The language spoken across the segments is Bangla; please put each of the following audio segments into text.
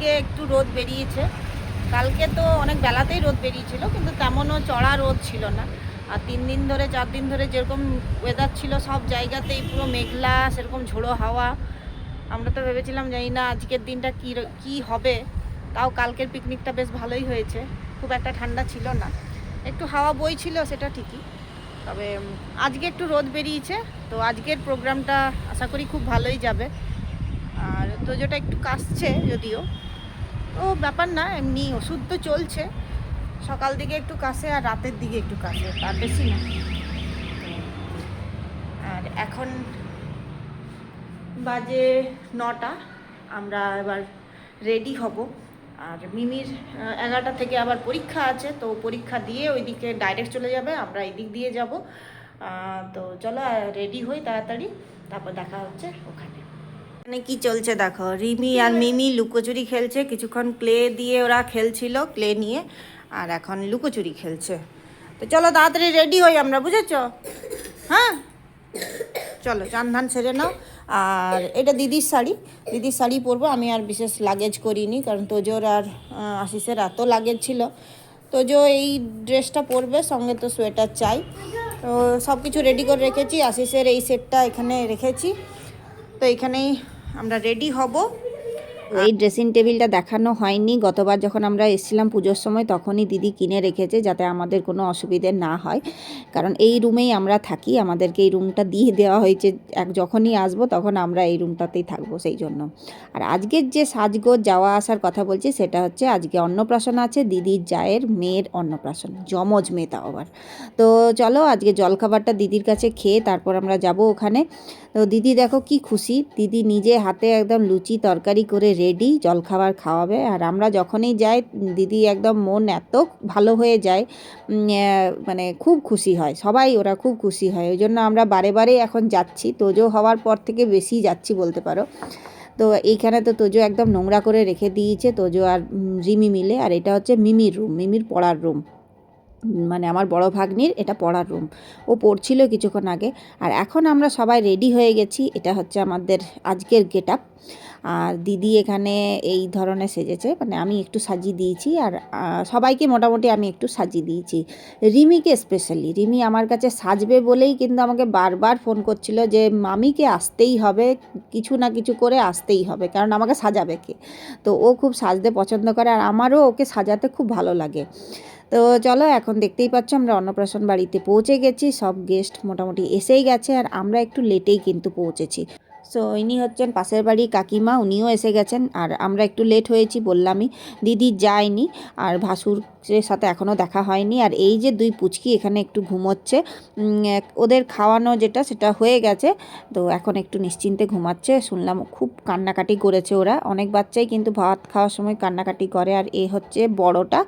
আজকে একটু রোদ বেরিয়েছে। কালকে তো অনেক বেলাতেই রোদ বেরিয়েছিল, কিন্তু তেমনও চড়া রোদ ছিল না। আর 3 দিন ধরে 4 দিন ধরে যেরকম ওয়েদার ছিল সব জায়গাতেই পুরো মেঘলা, সেরকম ঝোড়ো হাওয়া। আমরা তো ভেবেছিলাম জানি না আজকের দিনটা কী হবে। তাও কালকের পিকনিকটা বেশ ভালোই হয়েছে, খুব একটা ঠান্ডা ছিল না, একটু হাওয়া বইছিল সেটা ঠিকই। তবে আজকে একটু রোদ বেরিয়েছে, তো আজকের প্রোগ্রামটা আশা করি খুব ভালোই যাবে। আর তোজোটা একটু কাশছে যদিও, তো ব্যাপার না, এমনি ওষুধ তো চলছে। সকাল দিকে একটু কাশে আর রাতের দিকে একটু কাশে, তার বেশি না। আর এখন বাজে 9টা, আমরা এবার রেডি হব। আর মিমির 11টা থেকে আবার পরীক্ষা আছে, তো পরীক্ষা দিয়ে ওইদিকে ডাইরেক্ট চলে যাবে, আমরা এই দিক দিয়ে যাব। তো চলো রেডি হই তাড়াতাড়ি, তারপর দেখা হচ্ছে ওখানে। মানে কি চলছে দেখো, রিমি আর মিমি লুকোচুরি খেলছে। কিছুক্ষণ ক্লে দিয়ে ওরা খেলছিল, ক্লে নিয়ে, আর এখন লুকোচুরি খেলছে। তো চলো তাড়াতাড়ি রেডি হই আমরা, বুঝেছ? হ্যাঁ চলো, চান ধান সেরে নাও। আর এটা দিদির শাড়ি পরবো আমি, আর বিশেষ লাগেজ করিনি, কারণ তোজোর আর আশিসের এত লাগেজ ছিল। তোজো এই ড্রেসটা পরবে, সঙ্গে তো সোয়েটার চাই। তো সব কিছু রেডি করে রেখেছি, আশিসের এই সেটটা এখানে রেখেছি। তো এখানেই আমরা রেডি হব। এই ড্রেসিং টেবিলটা দেখানো হয়নি, গতবার যখন আমরা এসেছিলাম পুজোর সময় তখনই দিদি কিনে রেখেছে, যাতে আমাদের কোনো অসুবিধে না হয়। কারণ এই রুমেই আমরা থাকি, আমাদেরকে এই রুমটা দিয়ে দেওয়া হয়েছে। যখনই আসবো তখন আমরা এই রুমটাতেই থাকবো, সেই জন্য। আর আজকের যে সাজগোজ যাওয়া আসার কথা বলছি, সেটা হচ্ছে আজকে অন্নপ্রাশন আছে, দিদির জায়ের মেয়ের অন্নপ্রাশন, যমজ মেয়ে তাও আবার। তো চলো আজকে জলখাবারটা দিদির কাছে খেয়ে তারপর আমরা যাব ওখানে। তো দিদি দেখো কি খুশি, দিদি নিজে হাতে একদম লুচি তরকারি করে রেডি, জলখাবার খাওয়াবে। আর আমরা যখনই যাই দিদি একদম মন এত ভালো হয়ে যায়, মানে খুব খুশি হয় সবাই, ওরা খুব খুশি হয়। ওই জন্য আমরা বারে বারে এখন যাচ্ছি, তোজো হওয়ার পর থেকে বেশি যাচ্ছি বলতে পারো। তো এইখানে তো তোজো একদম নোংরা করে রেখে দিয়েছে, তোজো আর রিমি মিলে। আর এটা হচ্ছে মিমির রুম, মিমির পড়ার রুম, মানে আমার বড় ভাগ্নির এটা পড়ার রুম, ও পড়ছিল কিছুক্ষণ আগে। আর এখন আমরা সবাই রেডি হয়ে গেছি, এটা হচ্ছে আমাদের আজকের গেট আপ। আর দিদি এখানে এই ধরনের সেজেছে, মানে আমি একটু সাজিয়ে দিয়েছি, আর সবাইকে মোটামুটি আমি একটু সাজিয়ে দিয়েছি। রিমিকে স্পেশালি, রিমি আমার কাছে সাজবে বলেই কিন্তু আমাকে বারবার ফোন করছিল যে মামিকে আসতেই হবে, কিছু না কিছু করে আসতেই হবে, কারণ আমাকে সাজাবে কে। তো ও খুব সাজতে পছন্দ করে, আর আমারও ওকে সাজাতে খুব ভালো লাগে। তো চলো, এখন দেখতেই পাচ্ছ আমরা অন্নপ্রাশন বাড়িতে পৌঁছে গেছি, সব গেস্ট মোটামুটি এসেই গেছে, আর আমরা একটু লেটেই কিন্তু পৌঁছেছি। সো ইনি হচ্ছেন পাশের বাড়ি কাকিমা, উনিও এসে গেছেন, আর আমরা একটু লেট হয়েছি বললামই। দিদি যায়নি, আর ভাসুরের সাথে এখনও দেখা হয়নি। আর এই যে দুই পুচকি এখানে একটু ঘুমোচ্ছে, ওদের খাওয়ানো যেটা সেটা হয়ে গেছে, তো এখন একটু নিশ্চিন্তে ঘুমাচ্ছে। শুনলাম খুব কান্নাকাটি করেছে ওরা, অনেক বাচ্চাই কিন্তু ভাত খাওয়ার সময় কান্নাকাটি করে। আর এ হচ্ছে বড়টা,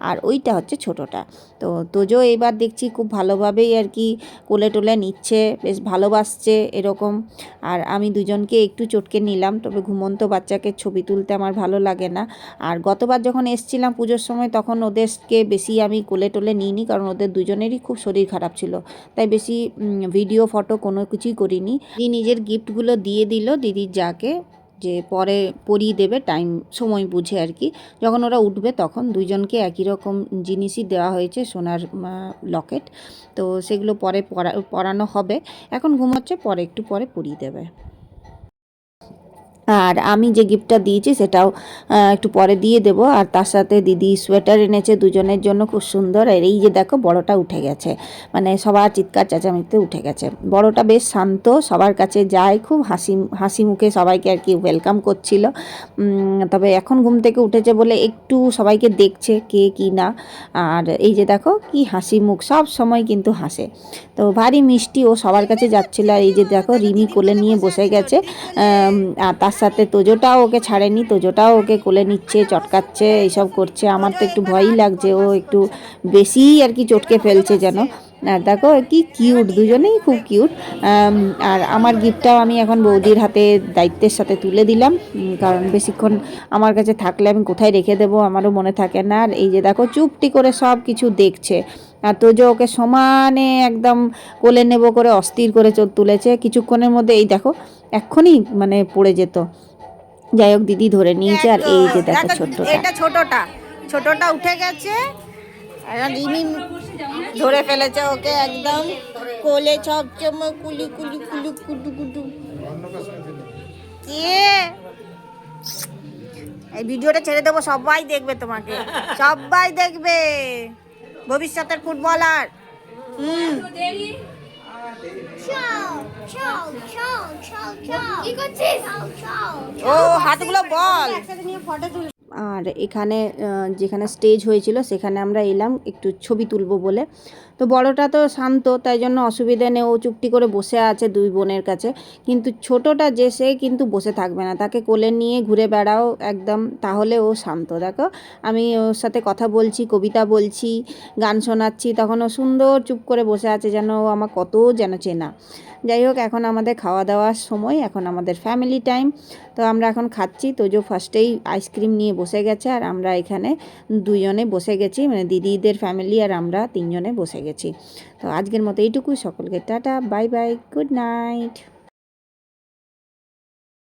আর ওইটা হচ্ছে ছোটোটা। তো তোজো এবার দেখছি খুব ভালোভাবেই আর কি কোলে টোলে নিচ্ছে, বেশ ভালোবাসছে এরকম। আর আমি দুজনকে একটু চটকে নিলাম, তবে ঘুমন্ত বাচ্চাকে ছবি তুলতে আমার ভালো লাগে না। আর গতবার যখন এসছিলাম পুজোর সময় তখন ওদেরকে বেশি আমি কোলে টোলে নিইনি, কারণ ওদের দুজনেরই খুব শরীর খারাপ ছিল, তাই বেশি ভিডিও ফটো কোনো কিছুই করিনি। দিদি নিজের গিফটগুলো দিয়ে দিল দিদির যাকে, যে পরে পরিয়ে দেবে টাইম সময় বুঝে আর কি, যখন ওরা উঠবে তখন। দুইজনকে একই রকম জিনিসই দেওয়া হয়েছে, সোনার লকেট। তো সেগুলো পরে পরানো হবে, এখন ঘুমোচ্ছে, পরে একটু পরে পরিয়ে দেবে। আর আমি যে গিফটটা দিয়েছি সেটাও একটু পরে দিয়ে দেবো। আর তার সাথে দিদি সোয়েটার এনেছে দুজনের জন্য, খুব সুন্দর। আর এই যে দেখো বড়টা উঠে গেছে, মানে সবার চিৎকার চেঁচামেচিতে উঠে গেছে। বড়টা বেশ শান্ত, সবার কাছে যায়, খুব হাসি মুখে সবাইকে আর কি ওয়েলকাম করছিল। তবে এখন ঘুম থেকে উঠেছে বলে একটু সবাইকে দেখছে কে কি না। আর এই যে দেখো কি হাসি মুখ, সব সময় কিন্তু হাসে, তো ভারী মিষ্টি, ও সবার কাছে যাচ্ছিল। আর এই যে দেখো রিমি কোলে নিয়ে বসে গেছে, আর তার সাথে তোজোটাও ওকে ছাড়েনি, তোজোটাও ওকে কোলে নিচ্ছে, চটকাচ্ছে, এইসব করছে। আমার তো একটু ভয়ই লাগছে, ও একটু বেশিই আর কি চটকে ফেলছে যেন। আর দেখো কি কিউট, দুজনেই খুব কিউট। আর আমার গিফটটাও আমি এখন বৌদির হাতে দায়িত্বের সাথে তুলে দিলাম, কারণ বেশিক্ষণ আমার কাছে থাকলে আমি কোথায় রেখে দেবো আমারও মনে থাকে না। আর এই যে দেখো চুপটি করে সব কিছু দেখছে। আর তোজো ওকে সমানে একদম কোলে নেব করে অস্থির করে তুলেছে। কিছুক্ষণের মধ্যে এই দেখো এক্ষুনি মানে পড়ে যেত। যাই হোক দিদি ধরে নিয়েছে, আর এই যে দেখো ছোট্টটা। এটা ছোটটা উঠে গেছে, এখন রিমি ধরে ফেলেছে ওকে একদম কোলে, চমচমে কুলু কুলু কুলু কুলু কুলু। কে এই ভিডিওটা ছেড়ে দেবো, সবাই দেখবে তোমাকে, সবাই দেখবে, ভবিষ্যতের ফুটবলার। হুম, ও হাতগুলো বল। আর এখানে যেখানে স্টেজ হয়েছিল সেখানে আমরা এলাম একটু ছবি তুলবো বলে। তো বড়টা তো শান্ত, তাই জন্য অসুবিধা নেই, ও চুপটি করে বসে আছে দুই বোনের কাছে। কিন্তু ছোটোটা যে সে কিন্তু বসে থাকবে না, তাকে কোলে নিয়ে ঘুরে বেড়াও একদম, তাহলে ও শান্ত। দেখো আমি ওর সাথে কথা বলছি, কবিতা বলছি, গান শোনাচ্ছি, তখন ও সুন্দর চুপ করে বসে আছে, যেন ও আমার কত যেন চেনা। যাই হোক, এখন আমাদের খাওয়া দাওয়ার সময়, এখন আমাদের ফ্যামিলি টাইম। তো আমরা এখন খাচ্ছি। তো যে ফার্স্টেই আইসক্রিম নিয়ে বসে গেছে, আর আমরা এখানে দুজনে বসে গেছি, মানে দিদিদের ফ্যামিলি আর আমরা তিনজনে বসে গেছি। তো আজকের মতো এইটুকু, সকলকে tata, bye bye, good night.